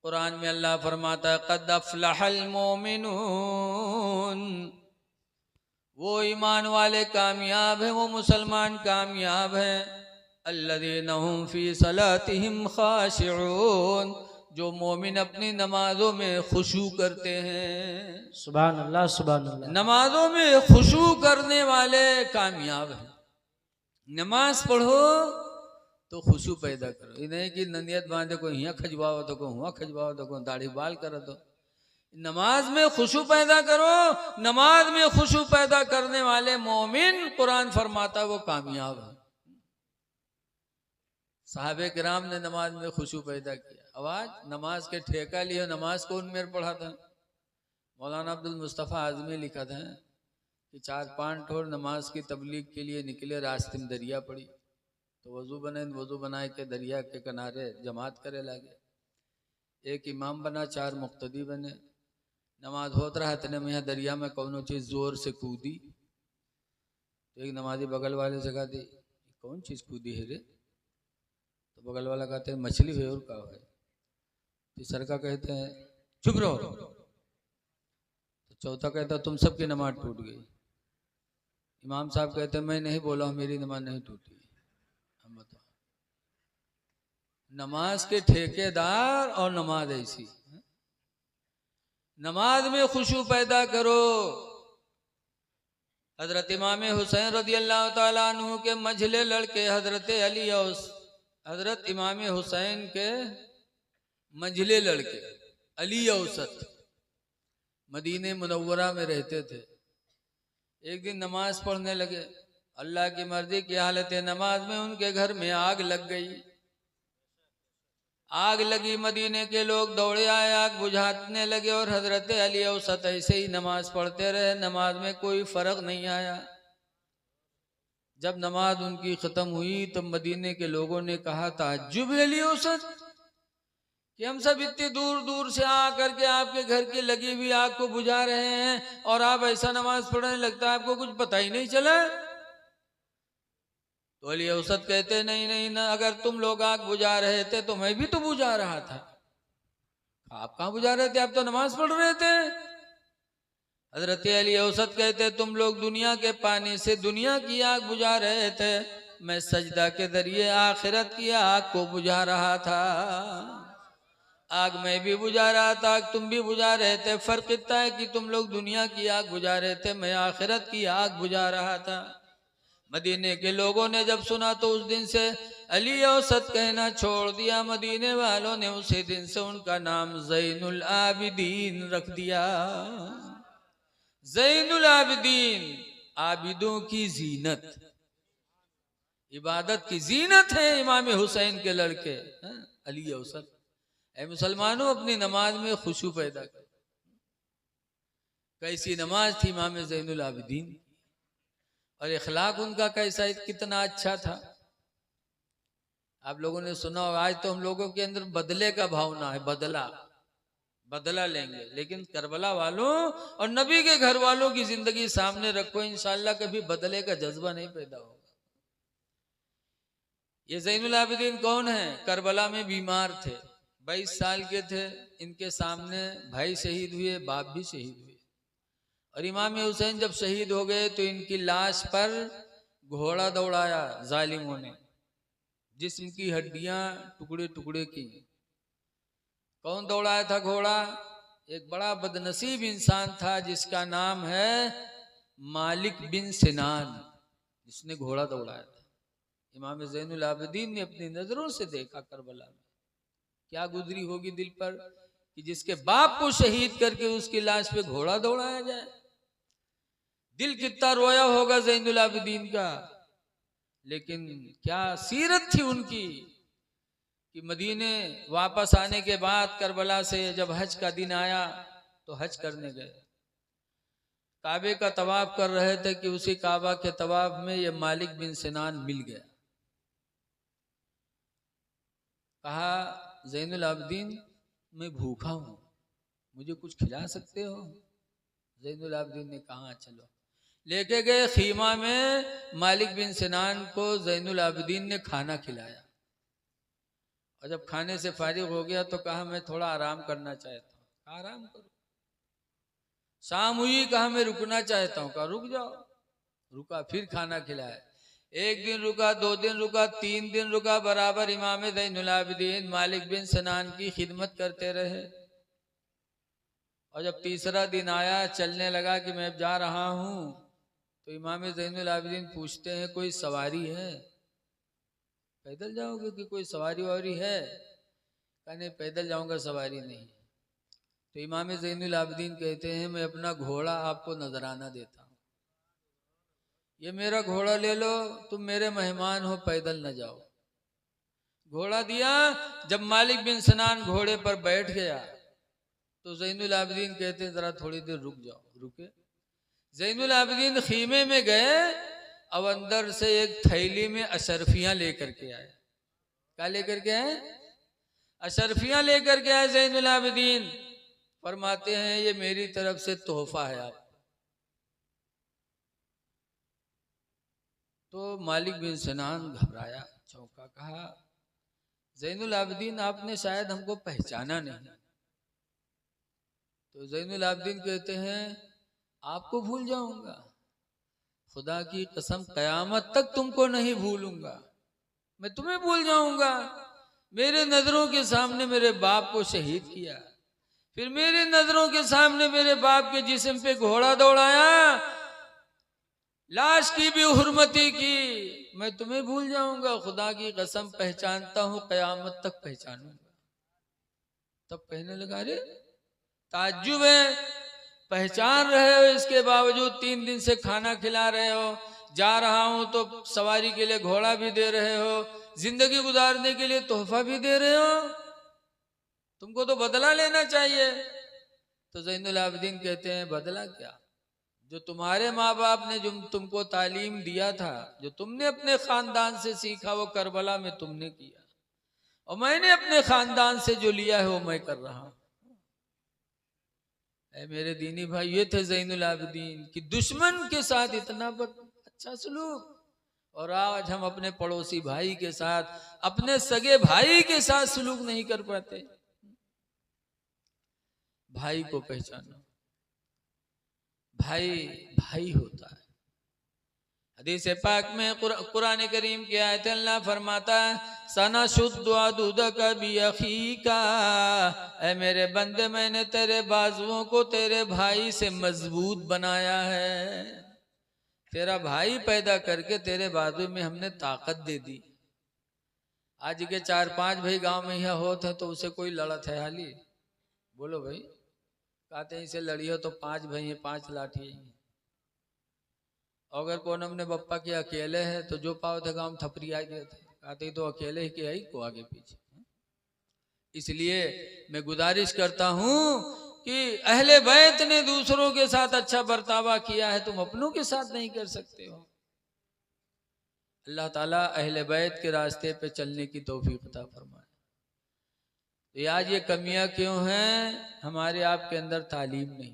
कुरान में अल्लाह फरमाता है क़द अफ़लहल मोमिनून, वो ईमान वाले कामयाब हैं, वो मुसलमान कामयाब हैं। अल्लज़ीना हुम फ़ी सलातिहिम ख़ाशिऊन, जो मोमिन अपनी नमाजों में खुशू करते हैं। सुभान अल्लाह सुभान अल्लाह। नमाजों में खुशू करने वाले कामयाब हैं। नमाज पढ़ो तो खुशू पैदा करो, ये नहीं कि ननियत बांधे को यहाँ खजवाओ तो को हुआ खजवाओ तो को दाढ़ी बाल कर दो। नमाज में खुशू पैदा करो। नमाज में खुशू पैदा करने वाले मोमिन, कुरान फरमाता वो कामयाब है। साहबे किराम ने नमाज में खुशू पैदा किया। आवाज नमाज के ठेका लिए, नमाज कौन मेरे पढ़ा था? मौलाना अब्दुल मुस्तफ़ा आज़मी लिखा था कि 4-5 ठोर नमाज की तबलीग के लिए निकले, रास्ते में दरिया पड़ी तो वजू बनाए के दरिया के किनारे जमात करे लगे। एक इमाम बना, 4 मुक्तदी बने। नमाज होत रहा इतने में यहाँ दरिया में कौनो चीज़ जोर से कूदी तो एक नमाजी बगल वाले से कहती कौन चीज़ कूदी है रे? तो बगल वाला कहते हैं मछली है और का है। तीसरा का कहते हैं चुप रहो। तो चौथा कहता है तुम सबकी नमाज टूट गई। इमाम साहब कहते हैं मैं नहीं बोला हूँ, मेरी नमाज नहीं टूटी। हम बताओ, नमाज के ठेकेदार और नमाज ऐसी। नमाज में खुशू पैदा करो। हजरत इमाम हुसैन रज़ी अल्लाह ताला अन्हु के मझले लड़के हजरत अली और हजरत इमाम हुसैन के मझले लड़के अली औसत मदीने मुनव्वरा में रहते थे। एक दिन नमाज पढ़ने लगे। अल्लाह की मर्जी की हालत नमाज में उनके घर में आग लग गई। आग लगी, मदीने के लोग दौड़े आए, आग बुझाने लगे और हजरत अली औसत ऐसे ही नमाज पढ़ते रहे। नमाज में कोई फर्क नहीं आया। जब नमाज उनकी खत्म हुई तो मदीने के लोगों ने कहा ताज्जुब है अली औसत कि हम सब इतनी दूर दूर से आकर के आपके घर की लगी हुई आग को बुझा रहे हैं और आप ऐसा नमाज पढ़ने लगता है, आपको कुछ पता ही नहीं चला। तो अली औसत कहते नहीं नहीं ना, अगर तुम लोग आग बुझा रहे थे तो मैं भी तो बुझा रहा था। आप कहाँ बुझा रहे थे? आप तो नमाज पढ़ रहे थे। हजरत अली औसत कहते तुम लोग दुनिया के पानी से दुनिया की आग बुझा रहे थे, मैं सजदा के जरिए आखिरत की आग को बुझा रहा था। आग मैं भी बुझा रहा था, आग तुम भी बुझा रहे थे। फर्क इतना है कि तुम लोग दुनिया की आग बुझा रहे थे, मैं आखिरत की आग बुझा रहा था। मदीने के लोगों ने जब सुना तो उस दिन से अली औसत कहना छोड़ दिया। मदीने वालों ने उसी दिन से उनका नाम ज़ैनुल आबिदीन रख दिया। ज़ैनुल आबिदीन, आबिदों की जीनत, इबादत की जीनत है इमाम हुसैन के लड़के अली औसत। ऐ मुसलमानों, अपनी नमाज में खुशू पैदा कर। कैसी नमाज थी इमाम ज़ैनुल आबिदीन, और इखलाक उनका कैसा कितना अच्छा था। आप लोगों ने सुना हो, आज तो हम लोगों के अंदर बदले का भावना है, बदला लेंगे। लेकिन करबला वालों और नबी के घर वालों की जिंदगी सामने रखो, इंशाअल्लाह कभी बदले का जज्बा नहीं पैदा होगा। ये ज़ैनुल आबिदीन कौन है? करबला में बीमार थे, 22 साल के थे। इनके सामने भाई शहीद हुए, बाप भी शहीद हुए। और इमाम हुसैन जब शहीद हो गए तो इनकी लाश पर घोड़ा दौड़ाया जालिमों ने, जिस्म की हड्डियां टुकड़े टुकड़े की। कौन दौड़ाया था घोड़ा? एक बड़ा बदनसीब इंसान था जिसका नाम है मालिक बिन सिनान, जिसने घोड़ा दौड़ाया था। इमाम ज़ैनुल आबिदीन ने अपनी नजरों से देखा करबला में क्या गुजरी होगी दिल पर कि जिसके बाप को शहीद करके उसकी लाश पे घोड़ा दौड़ाया जाए। दिल कितना रोया होगा ज़ैनुल आबिदीन का। लेकिन क्या सीरत थी उनकी कि मदीने वापस आने के बाद करबला से जब हज का दिन आया तो हज करने गए। काबे का तवाफ कर रहे थे कि उसी काबा के तवाफ में ये मालिक बिन सिनान मिल गया। कहा ज़ैनुल आबिदीन मैं भूखा हूं, मुझे कुछ खिला सकते हो? ज़ैनुल आबिदीन ने कहा चलो। लेके गए खीमा में, मालिक बिन सिनान को ज़ैनुल आबिदीन ने खाना खिलाया और जब खाने से फारिग हो गया तो कहा मैं थोड़ा आराम करना चाहता हूँ। कहा आराम करो। शाम हुई, कहा मैं रुकना चाहता हूँ। कहा रुक जाओ। रुका, फिर खाना खिलाया। एक दिन रुका, 2 दिन रुका, 3 दिन रुका, बराबर इमाम ज़ैनुल आबिदीन मालिक बिन सिनान की खिदमत करते रहे। और जब तीसरा दिन आया, चलने लगा कि मैं अब जा रहा हूं, तो इमाम ज़ैनुल आबिदीन पूछते हैं कोई सवारी है? पैदल जाओगे कि कोई सवारी वारी है? कहा नहीं, पैदल जाऊंगा, सवारी नहीं। तो इमाम ज़ैनुल आबिदीन कहते हैं मैं अपना घोड़ा आपको नजराना देता हूँ, ये मेरा घोड़ा ले लो, तुम मेरे मेहमान हो, पैदल न जाओ। घोड़ा दिया। जब मालिक बिन सिनान घोड़े पर बैठ गया तो ज़ैनुल आबिदीन कहते हैं जरा थोड़ी देर रुक जाओ। रुके। ज़ैनुल आबिदीन खीमे में गए, अब अंदर से एक थैली में अशरफियां लेकर के आए। क्या लेकर के आए? अशरफियां लेकर के आए ज़ैनुल आबिदीन। फरमाते हैं ये मेरी तरफ से तोहफा है आप। तो मालिक बिन सिनान घबराया, चौंका। कहा ज़ैनुल आबिदीन आपने शायद हमको पहचाना नहीं। तो ज़ैनुल आबिदीन कहते हैं आपको भूल जाऊंगा? खुदा की कसम कयामत तक तुमको नहीं भूलूंगा। मैं तुम्हें भूल जाऊंगा? मेरे नजरों के सामने मेरे बाप को शहीद किया, फिर मेरे नजरों के सामने मेरे बाप के जिस्म पे घोड़ा दौड़ाया, लाश की भी हुर्मती की। मैं तुम्हें भूल जाऊंगा? खुदा की कसम पहचानता हूं, कयामत तक पहचानूंगा। तब कहने लगा रे ताज्जुब है, पहचान रहे हो, इसके बावजूद 3 दिन से खाना खिला रहे हो, जा रहा हूं तो सवारी के लिए घोड़ा भी दे रहे हो, जिंदगी गुजारने के लिए तोहफा भी दे रहे हो, तुमको तो बदला लेना चाहिए। तो ज़ैनुल आबिदीन कहते हैं बदला क्या? जो तुम्हारे माँ बाप ने जो तुमको तालीम दिया था, जो तुमने अपने खानदान से सीखा, वो करबला में तुमने किया, और मैंने अपने खानदान से जो लिया है वो मैं कर रहा हूं। मेरे दीनी भाई, ये थे ज़ैनुल आबिदीन कि दुश्मन के साथ इतना अच्छा सलूक, और आज हम अपने पड़ोसी भाई के साथ, अपने सगे भाई के साथ सलूक नहीं कर पाते। भाई को पहचानो, भाई भाई होता है। हदीस पाक में कुरान करीम की आयत अल्लाह फरमाता है सना शुद्ध भी अखीका, ऐ मेरे बंदे मैंने तेरे बाजुओं को तेरे भाई से मजबूत बनाया है। तेरा भाई पैदा करके तेरे बाजू में हमने ताकत दे दी। आज के 4-5 भाई गांव में यहाँ होते हैं तो उसे कोई लड़त है हाली? बोलो भाई, कहते हैं इसे लड़ी हो तो 5 भाई हैं, 5 लाठी हैं। अगर कौन हमने बप्पा के अकेले है तो जो पाव थे गांव थपरी आ गए थे, कहते तो अकेले ही के आई को आगे पीछे। इसलिए मैं गुजारिश करता हूं कि अहले बैत ने दूसरों के साथ अच्छा बर्तावा किया है, तुम अपनों के साथ नहीं कर सकते हो। अल्लाह ताला अहले बैत के रास्ते पे चलने की तौफीक अता फरमाए। तो आज ये कमियां क्यों हैं? हमारे आपके अंदर तालीम नहीं।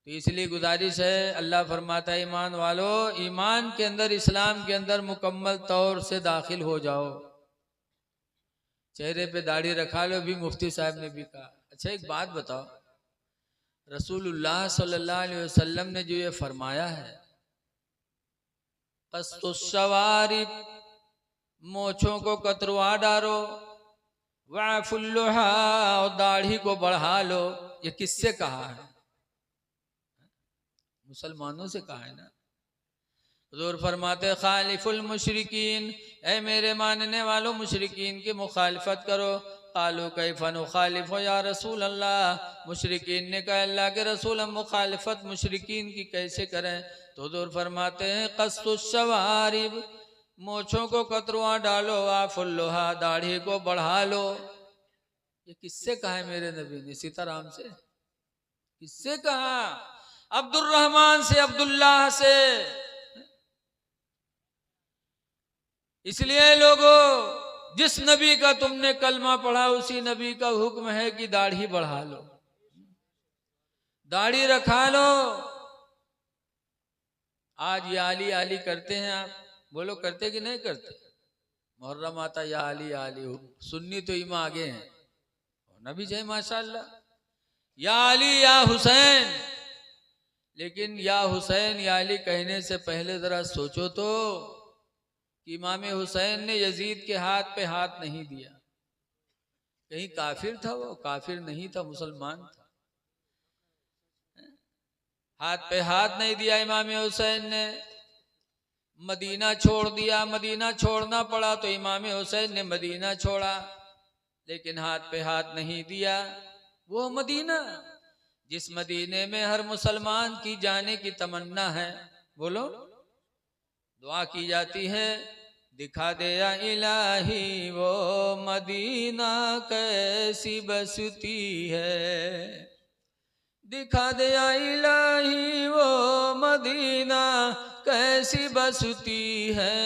तो इसलिए गुजारिश है, अल्लाह फरमाता है ईमान वालो, ईमान के अंदर, इस्लाम के अंदर मुकम्मल तौर से दाखिल हो जाओ। चेहरे पे दाढ़ी रखा लो, भी मुफ्ती साहब ने भी कहा। अच्छा एक बात बताओ, रसूलुल्लाह सल्लल्लाहु अलैहि वसल्लम ने जो ये फरमाया है कस्तुस्सवारिब, मोछों को कतरवा डालो, वाफुल्लुहा, और दाढ़ी को बढ़ा लो, ये किससे कहा है? मुसलमानों से कहा है ना। हुजूर फरमाते खालिफुल मुशरिकीन, ऐ मेरे मानने वालों मुशरिकीन की मुखालिफत करो। कालू कैफा नुखालिफु या रसूल अल्लाह, मुशरिकीन ने कहा अल्लाह के रसूल हम मुखालिफत मुशरिकीन की कैसे करें? तो हुजूर फरमाते हैं कस्तुस्सवारिब, मोछों को कतरवा डालो, वाफुल्लुहा, दाढ़ी को बढ़ा लो। ये किससे कहा है मेरे नबी ने? सीताराम से? किससे कहा? अब्दुर्रहमान से, अब्दुल्लाह से। इसलिए लोगों, जिस नबी का तुमने कलमा पढ़ा उसी नबी का हुक्म है कि दाढ़ी बढ़ा लो, दाढ़ी रखा लो। आज ये आली आली करते हैं आप, बोलो करते कि नहीं करते? मुहर्रम आता या अली या अली, सुन्नी तो इमा आगे हैं, होना भी चाहिए माशाअल्लाह, या अली या हुसैन। लेकिन या हुसैन या अली कहने से पहले जरा सोचो तो कि इमाम हुसैन ने यजीद के हाथ पे हाथ नहीं दिया। कहीं काफिर था? वो काफिर नहीं था, मुसलमान था। हाथ पे हाथ नहीं दिया इमाम हुसैन ने, मदीना छोड़ दिया। मदीना छोड़ना पड़ा तो इमाम हुसैन ने मदीना छोड़ा, लेकिन हाथ पे हाथ नहीं दिया। वो मदीना जिस मदीने में हर मुसलमान की जाने की तमन्ना है, बोलो, दुआ की जाती है, दिखा दे या इलाही वो मदीना कैसी बसती है, दिखा दे या इलाही वो मदीना कैसी बसती है,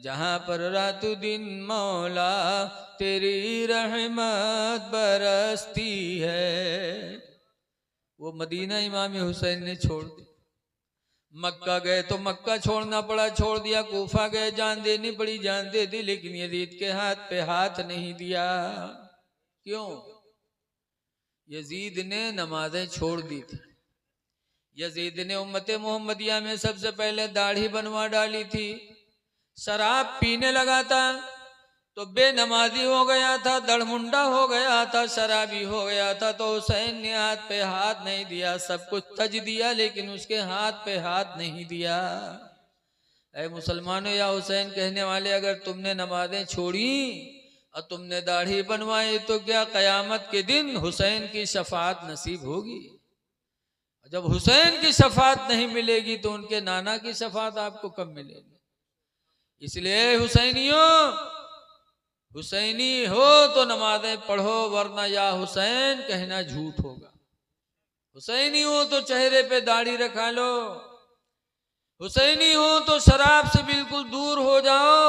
जहाँ पर रात दिन मौला तेरी रहमत बरसती है। वो मदीना इमाम हुसैन ने छोड़ दिया। मक्का गए तो मक्का छोड़ना पड़ा, छोड़ दिया। कूफा गए, जान देनी पड़ी, जान दे दी, लेकिन यजीद के हाथ पे हाथ नहीं दिया। क्यों? यजीद ने नमाजें छोड़ दी थी। यजीद ने उम्मत मोहम्मदिया में सबसे पहले दाढ़ी बनवा डाली थी। शराब पीने लगा था तो बेनमाजी हो गया था, दड़मुंडा हो गया था, शराबी हो गया था। तो हुसैन ने हाथ पे हाथ नहीं दिया, सब कुछ तज दिया, लेकिन उसके हाथ पे हाथ नहीं दिया। ऐ मुसलमानों या हुसैन कहने वाले, अगर तुमने नमाजें छोड़ी और तुमने दाढ़ी बनवाई तो क्या कयामत के दिन हुसैन की शफाअत नसीब होगी? जब हुसैन की शफाअत नहीं मिलेगी तो उनके नाना की शफाअत आपको कब मिलेगी? इसलिए हुसैनियों, हुसैनी हो तो नमाजें पढ़ो, वरना या हुसैन कहना झूठ होगा। हुसैनी हो तो चेहरे पे दाढ़ी रखा लो, हुसैनी हो तो शराब से बिल्कुल दूर हो जाओ।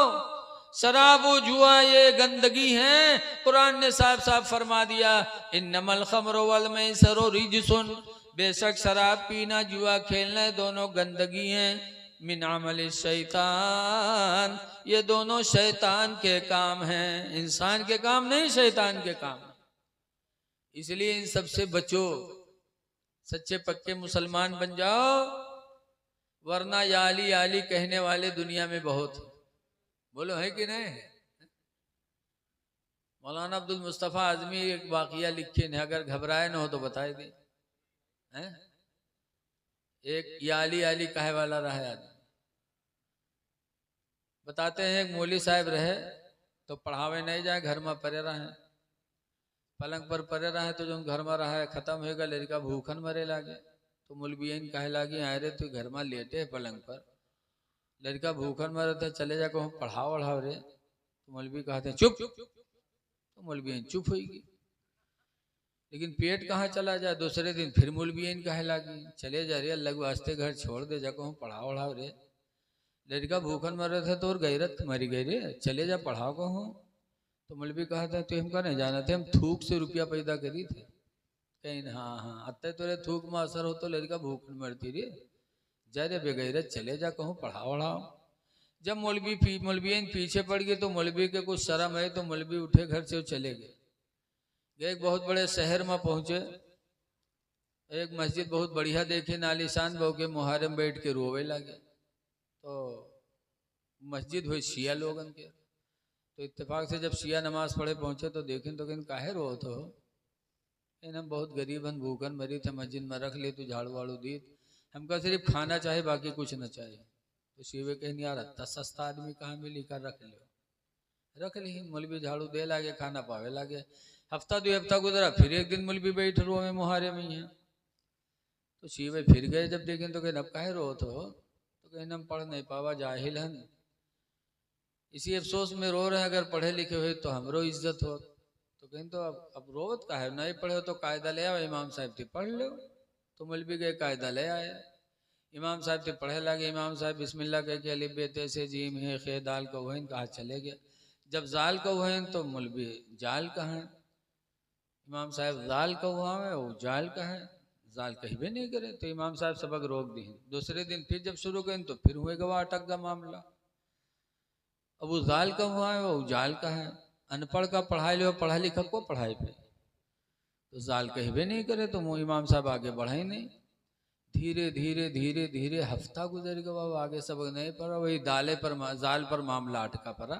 शराब व जुआ ये गंदगी है। कुरान ने साफ साफ फरमा दिया, इन्नमल खम्र वल मैसर रिजसुन, बेशक शराब पीना, जुआ खेलना दोनों गंदगी हैं। मिन अमल शैतान, ये दोनों शैतान के काम हैं, इंसान के काम नहीं, शैतान के काम। इसलिए इन सबसे बचो, सच्चे पक्के मुसलमान बन जाओ, वरना याली याली कहने वाले दुनिया में बहुत। बोलो है कि नहीं? मौलाना अब्दुल मुस्तफ़ा आजमी एक वाकया लिखे ने, अगर घबराए ना हो तो बताए दे। एक याली याली कहे वाला रहा आदमी, बताते हैं एक मौली साहब रहे तो पढ़ावे नहीं जाए, घर में परे रहे, पलंग पर परे रहे तो जो घर में रहा खत्म होगा, लड़का भूखन मरे लागे। तो मौलवियन कहे लागे, आए रे तू घर में लेटे है पलंग पर, लड़का भूखन मरे थे, चले जा कहूँ पढ़ाओ वढ़ाओ रे। तो मौलवी कहते चुप, तो मौलवियन चुप होगी। लेकिन पेट कहाँ चला जाए, दूसरे दिन फिर मौलवियन कहे लागी, चले जा रे अल्लाह वास्ते घर छोड़ दे, जा कहूँ पढ़ाओ वढ़ाओ रे। लड़का भूखन मर रहे थे तो और गैरत मरी गई रे, चले जा पढ़ाओ को हूँ। तो मौलवी कहा था तो हमको नहीं जाना थे, हम थूक से रुपया पैदा करी थे। कहीं हाँ हाँ, अत्ते तोरे थूक में असर हो तो लड़का भूखन मरती रे, जा रे बेगैरत, चले जा कहूँ पढ़ाओ वढ़ाओ। जब मौलवी पीछे पड़ गए तो मौलवी के कुछ शर्म है, तो मौलवी उठे घर से चले गए। एक बहुत बड़े शहर में पहुंचे, एक मस्जिद बहुत बढ़िया देखे, नालिशान बहु के मुहारम बैठ के रोवे लगे। तो मस्जिद हुई शिया लोगन के, तो इत्तेफाक से जब शिया नमाज पढ़े पहुंचे तो देखें तो कहीं काहे रो तो हम बहुत गरीबन भूखन मरी थे, मस्जिद में रख ले, तू झाड़ू वाड़ू दी, हमको सिर्फ खाना चाहे बाकी कुछ न चाहिए। तो शिवे कहनी यार इतना सस्ता आदमी कहाँ मिली, कर रख लो। रख ली, मौलवी झाड़ू दे लागे, खाना पावे लागे। हफ्ता 2 हफ्ता गुजरा, फिर एक दिन मौलवी बैठ रो में मुहारे में है। तो शिवे फिर गए, जब देखें तो कहीं अब काहे रो तो कहीं हम पढ़ नहीं पावा, जाहिल हन, इसी अफसोस में रो रहे हैं, अगर पढ़े लिखे हुए तो हमरो इज्जत हो। तो कहीं तो अब रोवत का है, नहीं पढ़े हो तो कायदा ले आओ, इमाम साहब थी पढ़ लो। तो मौलवी गए कायदा ले आए, इमाम साहब थे पढ़े लगे। इमाम साहब बिस्मिल्लाह कह के अलिफ बे ते से जीम है खे दाल का वहन कहा चले गए। जब जाल का वहन तो मौलवी जाल का है, इमाम साहब जाल का हुआ है, वो जाल का है, जाल कहीं भी नहीं करे। तो इमाम साहब सबक रोक दी। दूसरे दिन फिर जब शुरू करें तो फिर हुए गवा अटक गा मामला। अब वो जाल का हुआ है, वो जाल का है। अनपढ़ का पढ़ाई लो, पढ़ा लिखा को पढ़ाई पे, तो जाल कहबे नहीं करे तो वो इमाम साहब आगे बढ़े नहीं। धीरे धीरे धीरे धीरे हफ्ता गुजर गया, बाबा आगे सबक नहीं पड़ा, वही जाल पर मामला अटका पड़ा।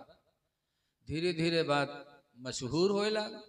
धीरे धीरे बात मशहूर होए लगा।